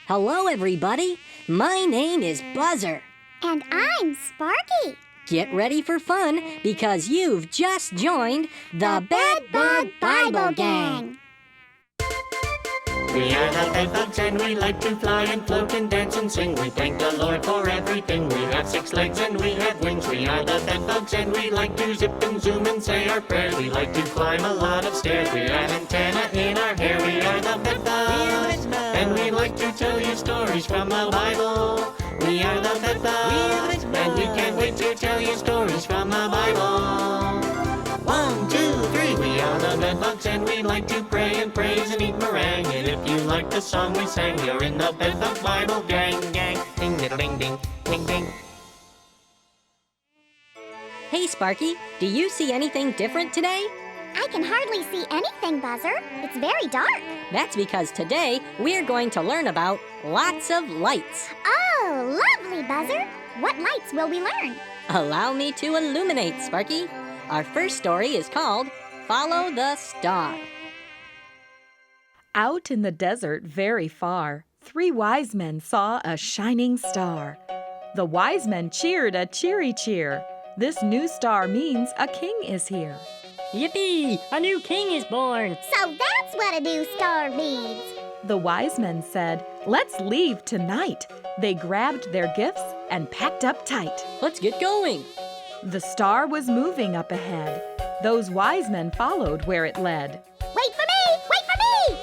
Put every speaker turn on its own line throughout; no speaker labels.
Hello, everybody. My name is Buzzer.
And I'm Sparky.
Get ready for fun because you've just joined the Bedbug Bible Gang.
We are the bedbugs and we like to fly and float and dance and sing. We thank the Lord for everything. We have 6 legs and we have wings. We are the bedbugs and we like to zip and zoom and say our prayers. We like to climb a lot of stairs. We have antenna in our hair. We are the bedbugs. And we like to tell you stories from the Bible. We are the bedbugs. And we can't wait to tell you stories from the Bible. 1, 2, 3, we are the bedbugs and we like to pray and praise and eat meringue. And if you like the song we sang, you're in the Bedbug Bible Gang. Ding diddle ding ding, ding ding.
Hey, Sparky, do you see anything different today?
I can hardly see anything, Buzzer. It's very dark.
That's because today we're going to learn about lots of lights.
Oh, lovely, Buzzer. What lights will we learn?
Allow me to illuminate, Sparky. Our first story is called Follow the Star.
Out in the desert very far, 3 wise men saw a shining star. The wise men cheered a cheery cheer. This new star means a king is here.
Yippee! A new king is born!
So that's what a new star means.
The wise men said, "Let's leave tonight." They grabbed their gifts and packed up tight.
Let's get going!
The star was moving up ahead. Those wise men followed where it led.
Wait for me! Wait for me!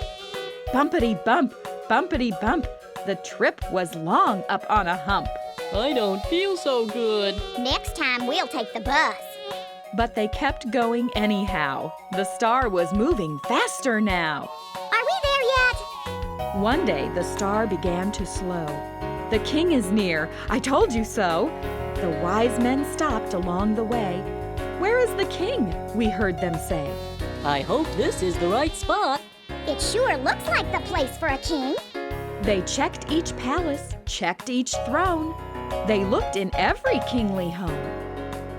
Bumpity bump, bumpity bump. The trip was long up on a hump.
I don't feel so good.
Next time we'll take the bus.
But they kept going anyhow. The star was moving faster now.
Are we there yet?
One day the star began to slow. The king is near, I told you so. The wise men stopped along the way. Where is the king? We heard them say.
I hope this is the right spot.
It sure looks like the place for a king.
They checked each palace, checked each throne. They looked in every kingly home.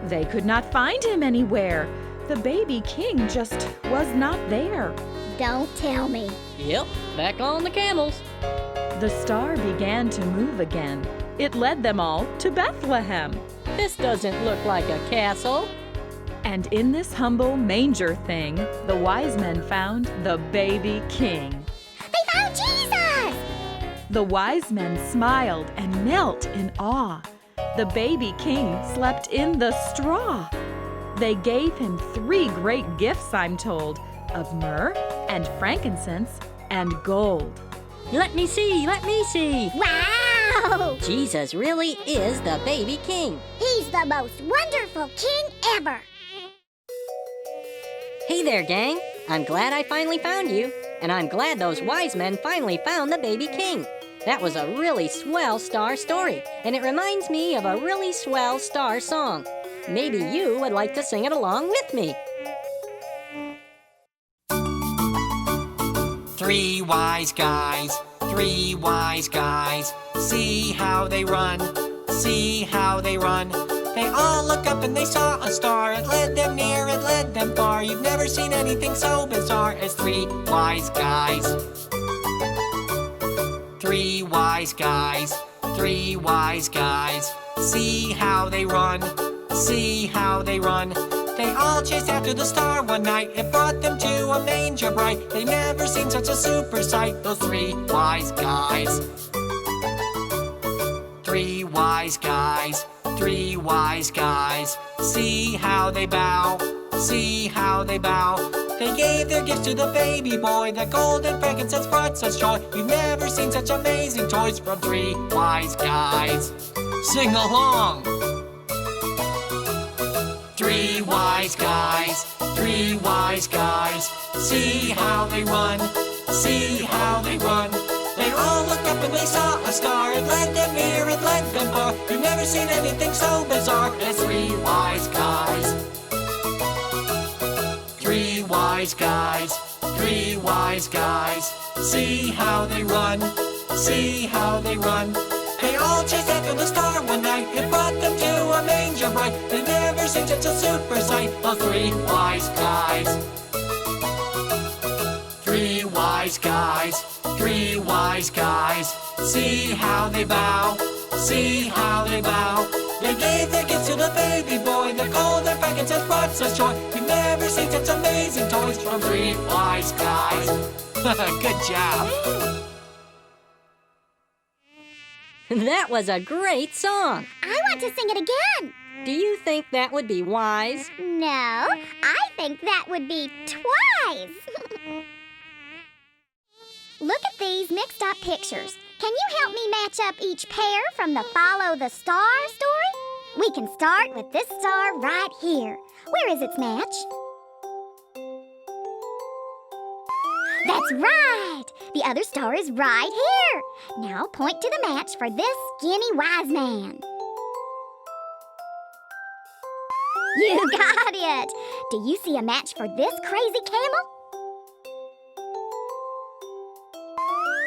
They could not find him anywhere. The baby king just was not there.
Don't tell me.
Yep, back on the camels.
The star began to move again. It led them all to Bethlehem.
This doesn't look like a castle.
And in this humble manger thing, the wise men found the baby king.
They found Jesus!
The wise men smiled and knelt in awe. The baby king slept in the straw. They gave him 3 great gifts, I'm told, of myrrh and frankincense and gold.
Let me see, let me see.
Wow!
Jesus really is the baby king.
He's the most wonderful king ever.
Hey there, gang. I'm glad I finally found you. And I'm glad those wise men finally found the baby king. That was a really swell star story. And it reminds me of a really swell star song. Maybe you would like to sing it along with me.
3 wise guys, 3 wise guys. See how they run, see how they run. They all looked up and they saw a star. It led them near, it led them far. You've never seen anything so bizarre as 3 wise guys. 3 wise guys, 3 wise guys. See how they run, see how they run. They all chased after the star one night. It brought them to a manger bright. They never seen such a super sight, those 3 wise guys. 3 wise guys, 3 wise guys. See how they bow, see how they bow. They gave their gifts to the baby boy. The gold and frankincense brought such joy. You've never seen such amazing toys from 3 wise guys. Sing along! 3 wise guys, 3 wise guys. See how they run, see how they run. They all looked up and they saw a star. It led them near, it led them far. You've never seen anything so bizarre as 3 wise guys. 3 wise guys, 3 wise guys. See how they run, see how they run. They all chased after the star one night. It brought them to a manger bright. They never seen such a super sight, those 3 wise guys. 3 wise guys, 3 wise guys. See how they bow, see how they bow. They gave their gifts to the baby boy. They called their packets and brought such joy. You've never seen such amazing toys from 3 wise guys. Good job.
That was a great song.
I want to sing it again.
Do you think that would be wise?
No, I think that would be twice. Look at these mixed up pictures. Can you help me match up each pair from the Follow the Star story? We can start with this star right here. Where is its match? That's right! The other star is right here. Now point to the match for this skinny wise man. You got it! Do you see a match for this crazy camel?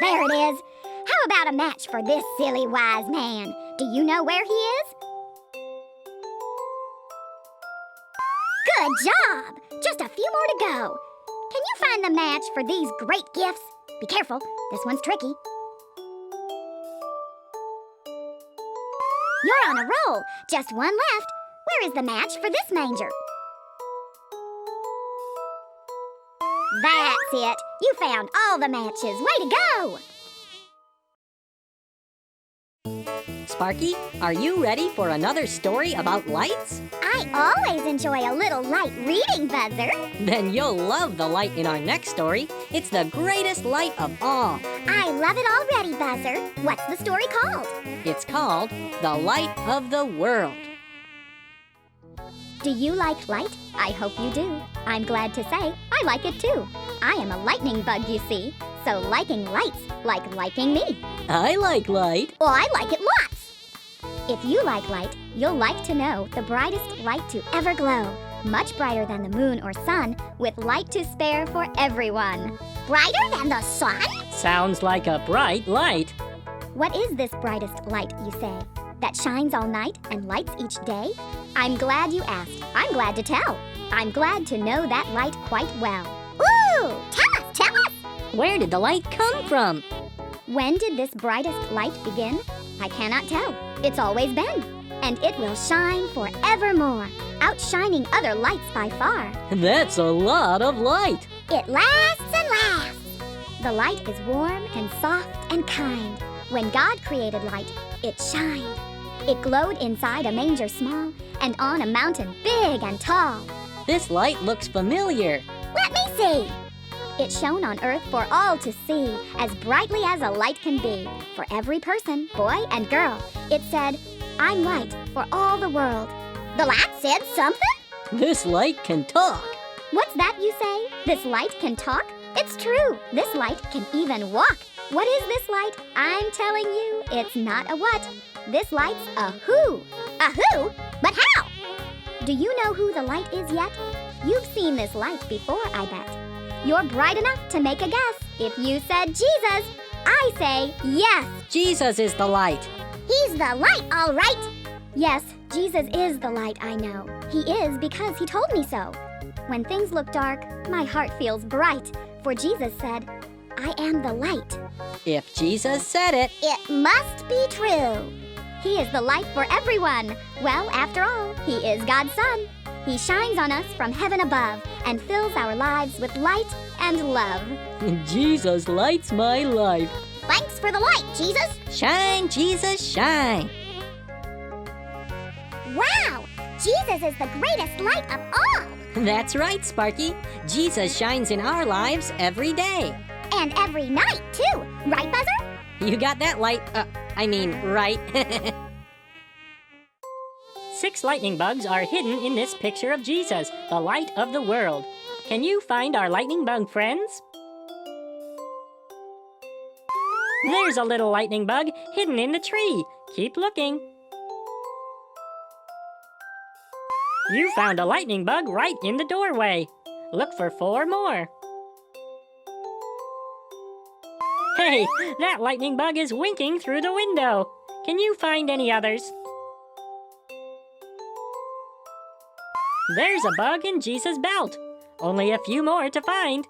There it is. How about a match for this silly wise man? Do you know where he is? Good job! Just a few more to go. Can you find the match for these great gifts? Be careful, this one's tricky. You're on a roll. Just one left. Where is the match for this manger? That's it. You found all the matches. Way to go!
Sparky, are you ready for another story about lights?
I always enjoy a little light reading, Buzzer.
Then you'll love the light in our next story. It's the greatest light of all.
I love it already, Buzzer. What's the story called?
It's called The Light of the World.
Do you like light? I hope you do. I'm glad to say I like it too. I am a lightning bug, you see. So liking lights like liking me.
I like light.
Well, I like it lots. If you like light, you'll like to know the brightest light to ever glow. Much brighter than the moon or sun, with light to spare for everyone. Brighter than the sun?
Sounds like a bright light.
What is this brightest light, you say, that shines all night and lights each day? I'm glad you asked. I'm glad to tell. I'm glad to know that light quite well. Ooh! Tell us!
Where did the light come from?
When did this brightest light begin? I cannot tell. It's always been. And it will shine forevermore, outshining other lights by far.
That's a lot of light.
It lasts and lasts. The light is warm and soft and kind. When God created light, it shined. It glowed inside a manger small and on a mountain big and tall.
This light looks familiar.
Let me see. It shone on earth for all to see, as brightly as a light can be. For every person, boy and girl, it said, I'm light for all the world. The light said something?
This light can talk.
What's that you say? This light can talk? It's true. This light can even walk. What is this light? I'm telling you, it's not a what. This light's a who. A who? But how? Do you know who the light is yet? You've seen this light before, I bet. You're bright enough to make a guess. If you said Jesus, I say yes.
Jesus is the light.
He's the light, all right. Yes, Jesus is the light, I know. He is because he told me so. When things look dark, my heart feels bright. For Jesus said, I am the light.
If Jesus said it,
It must be true. He is the light for everyone. Well, after all, he is God's Son. He shines on us from heaven above and fills our lives with light and love.
Jesus lights my life.
Thanks for the light, Jesus.
Shine, Jesus, shine.
Wow! Jesus is the greatest light of all.
That's right, Sparky. Jesus shines in our lives every day.
And every night, too. Right, Buzzer?
You got that light, right. 6 lightning bugs are hidden in this picture of Jesus, the light of the world. Can you find our lightning bug friends? There's a little lightning bug hidden in the tree. Keep looking. You found a lightning bug right in the doorway. Look for 4 more. Hey, that lightning bug is winking through the window. Can you find any others? There's a bug in Jesus' belt. Only a few more to find.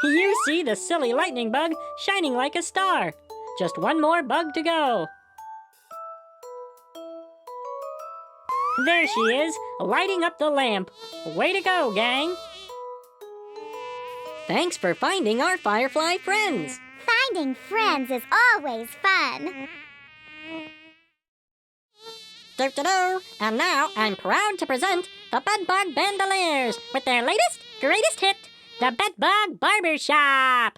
You see the silly lightning bug shining like a star. Just one more bug to go. There she is, lighting up the lamp. Way to go, gang. Thanks for finding our Firefly friends.
Finding friends is always fun.
Do-do-do. And now I'm proud to present the Bedbug Bandoliers with their latest, greatest hit, the Bedbug Barbershop.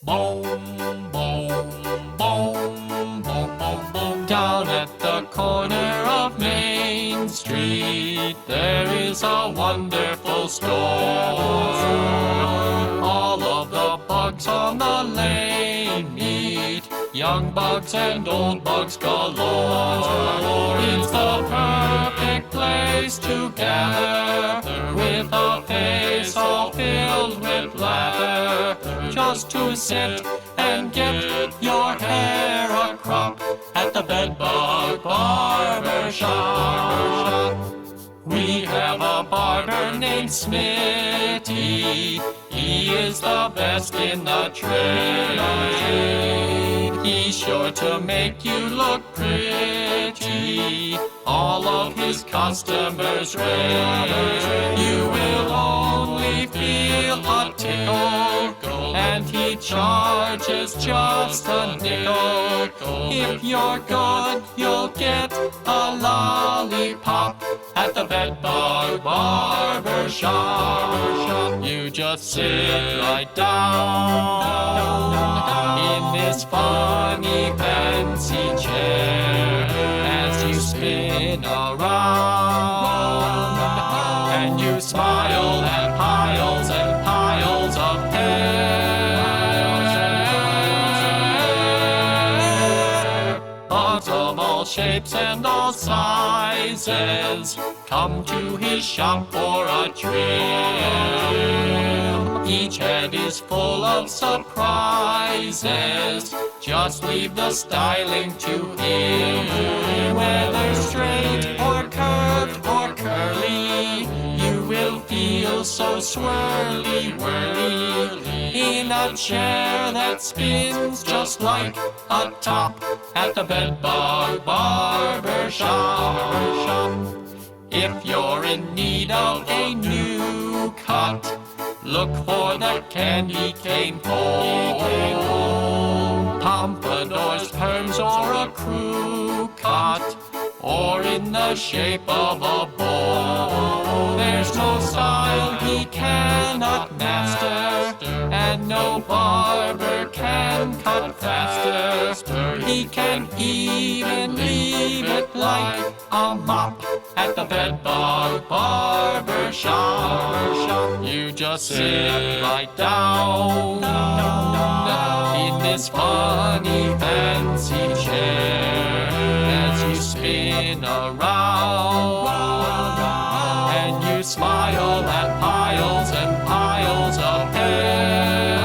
Boom, boom, boom, boom, boom, boom. Down at the corner of Main Street, there is a wonderful store. All of the bugs on the lane meet, young bugs and old bugs galore. It's the perfect place to gather, with a face all filled with lather, just to sit and get your hair a crop at the Bedbug Barbershop. We have a barber named Smitty. He is the best in the trade. He's sure to make you look pretty. All of his customers rave. You will only feel a tickle, and he charges just a nickel. If you're good, you'll get a lollipop at the Bedbug Barbershop. You just sit right down in this funny fancy chair as you spin around, and you smile at piles and piles of hair. Bugs of all shapes and all sizes come to his shop for a trim. Each head is full of surprises. Just leave the styling to him. Whether straight or curved or curly, you will feel so swirly-whirly in a chair that spins just like a top at the Bedbug Barbershop. If you're in need of a new cut, look for the candy cane pole. Pompadours, perms, or a crew cut, or in the shape of a bowl. There's no style he cannot master, and no barber can cut faster. He can even leave it like a mop at the Bedbug Barbershop. You just sit right down in this funny fancy chair as you spin around, and you smile at piles and piles of hair.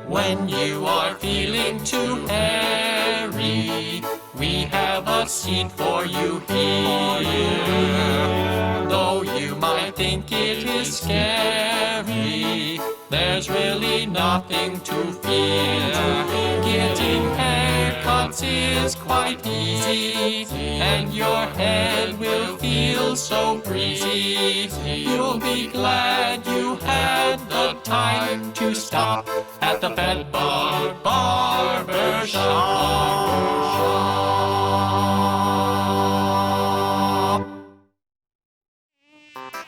When you are feeling too hairy, we have a seat for you here. Though you might think it is scary, there's really nothing to fear. Getting haircuts is quite easy, and your head will feel so breezy. You'll be glad you had the time to stop at the Bedbug Barbershop.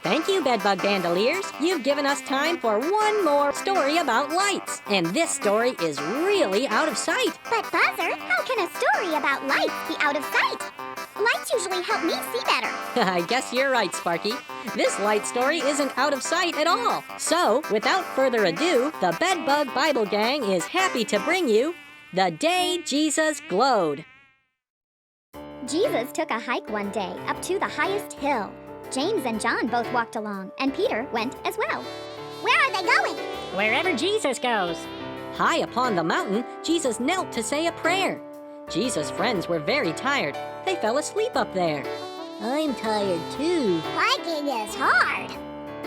Thank you, Bedbug Bandoliers. You've given us time for one more story about lights. And this story is really out of sight.
But Buzzer, how can a story about lights be out of sight? Lights usually help me see better.
I guess you're right, Sparky. This light story isn't out of sight at all. So, without further ado, the Bedbug Bible Gang is happy to bring you The Day Jesus Glowed.
Jesus took a hike one day up to the highest hill. James and John both walked along, and Peter went as well. Where are they going?
Wherever Jesus goes. High upon the mountain, Jesus knelt to say a prayer. Jesus' friends were very tired. They fell asleep up there. I'm tired too.
Hiking is hard.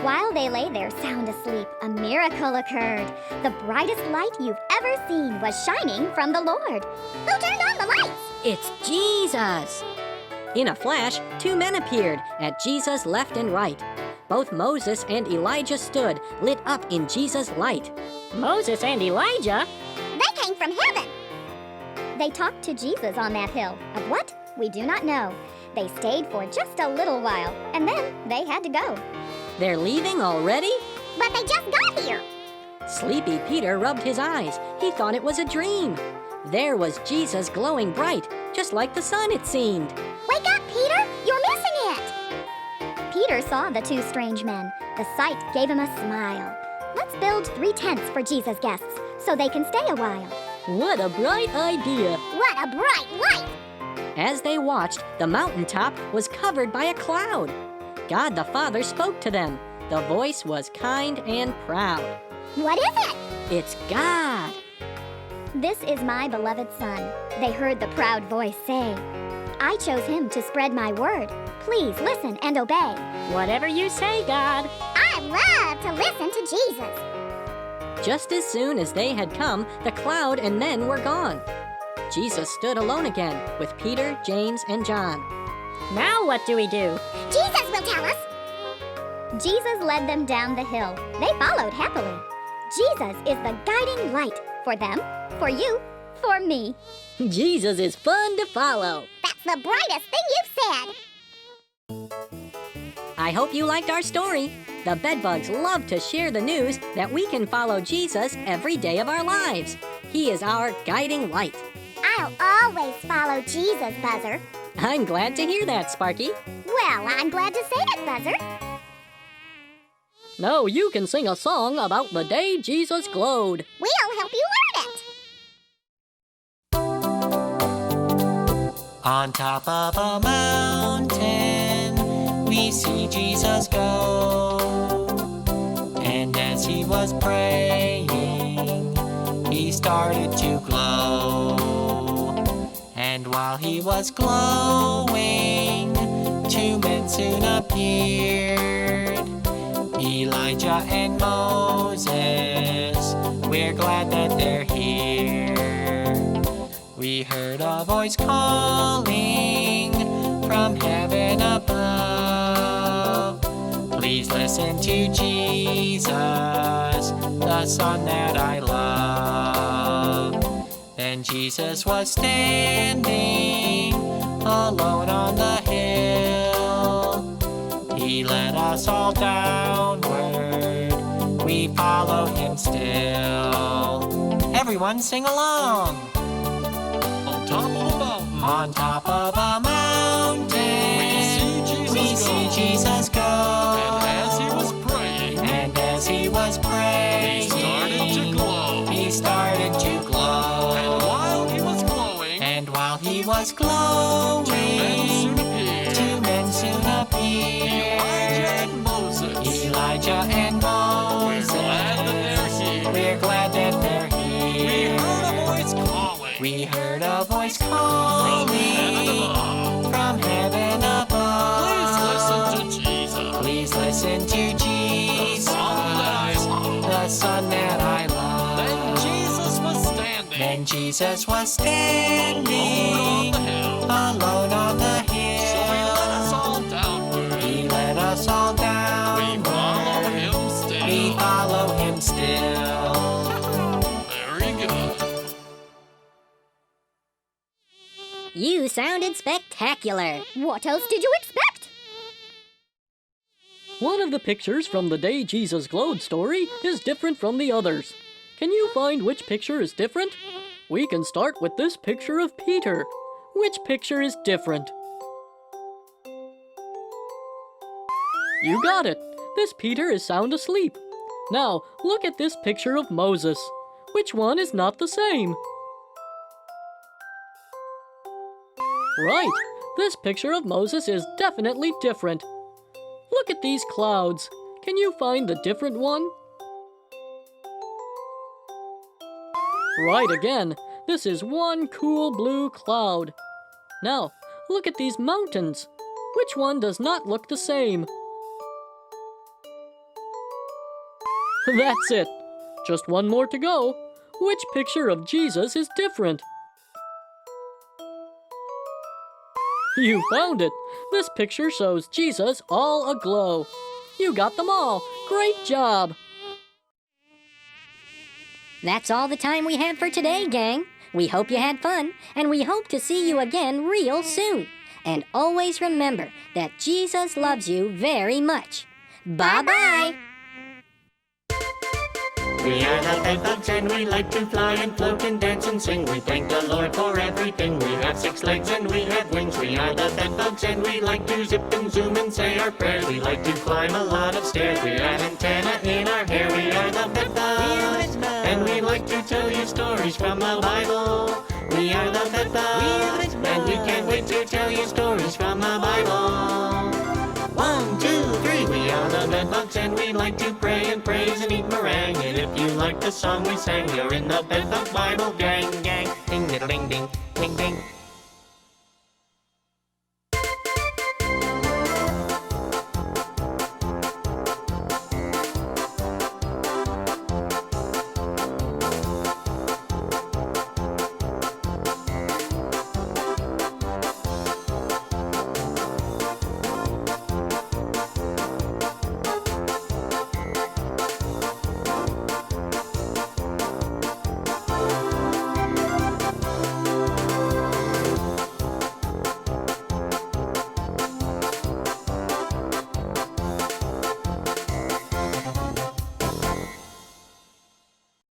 While they lay there sound asleep, a miracle occurred. The brightest light you've ever seen was shining from the Lord. Who turned on the lights?
It's Jesus! In a flash, two men appeared at Jesus' left and right. Both Moses and Elijah stood, lit up in Jesus' light. Moses and Elijah?
They came from heaven. They talked to Jesus on that hill. Of what? We do not know. They stayed for just a little while, and then they had to go.
They're leaving already?
But they just got here.
Sleepy Peter rubbed his eyes. He thought it was a dream. There was Jesus glowing bright, just like the sun it seemed.
Wake up, Peter! You're missing it! Peter saw the two strange men. The sight gave him a smile. Let's build 3 tents for Jesus' guests, so they can stay a while.
What a bright idea!
What a bright light!
As they watched, the mountaintop was covered by a cloud. God the Father spoke to them. The voice was kind and proud.
What is it?
It's God.
This is my beloved Son, they heard the proud voice say. I chose him to spread my word. Please listen and obey.
Whatever you say, God.
I love to listen to Jesus.
Just as soon as they had come, the cloud and men were gone. Jesus stood alone again with Peter, James, and John. Now what do we do?
Jesus will tell us. Jesus led them down the hill. They followed happily. Jesus is the guiding light for them, for you, for me.
Jesus is fun to follow.
That's the brightest thing you've said.
I hope you liked our story. The Bedbugs love to share the news that we can follow Jesus every day of our lives. He is our guiding light.
I'll always follow Jesus, Buzzer.
I'm glad to hear that, Sparky.
Well, I'm glad to say it, Buzzer.
Now you can sing a song about the day Jesus glowed.
We'll help you learn it.
On top of a mountain, we see Jesus go. And as he was praying, he started to glow. And while he was glowing, 2 men soon appeared. Elijah and Moses, we're glad that they're here. We heard a voice calling from heaven above. Please listen to Jesus, the Son that I love. Then Jesus was standing alone on the hill. He led us all downward, we follow him still. Everyone sing along. On top of a mountain, we see Jesus go.
And as he was praying,
he started to glow.
And while he was glowing,
2 men soon appeared. Elijah and Moses. We're glad that they're here. We heard a voice calling from heaven above. Please listen to Jesus, the Son that I love. Then Jesus was standing alone on the hill. He led us all down. We follow him still.
very good.
You sounded spectacular.
What else did you expect?
One of the pictures from the Day Jesus Glowed story is different from the others. Can you find which picture is different? We can start with this picture of Peter. Which picture is different? You got it. This Peter is sound asleep. Now, look at this picture of Moses. Which one is not the same? Right. This picture of Moses is definitely different. Look at these clouds. Can you find the different one? Right again. This is one cool blue cloud. Now, look at these mountains. Which one does not look the same? That's it. Just one more to go. Which picture of Jesus is different? You found it! This picture shows Jesus all aglow. You got them all. Great job!
That's all the time we have for today, gang. We hope you had fun, and we hope to see you again real soon. And always remember that Jesus loves you very much. Bye-bye!
We are the bedbugs and we like to fly and float and dance and sing. We thank the Lord for everything. We have 6 legs and we have wings. We are the bedbugs and we like to zip and zoom and say our prayers. We like to climb a lot of stairs. We have antenna in our hair. We are the bedbugs and we like to tell you stories from the Bible. We are the bedbugs and we can't wait to tell you stories from the Bible. 1, 2, 3. We are the bedbugs and we like to pray and praise and eat meringue. And if you like the song we sang, you're in the Bedbug Bible gang. Ding diddle ding ding, ding ding.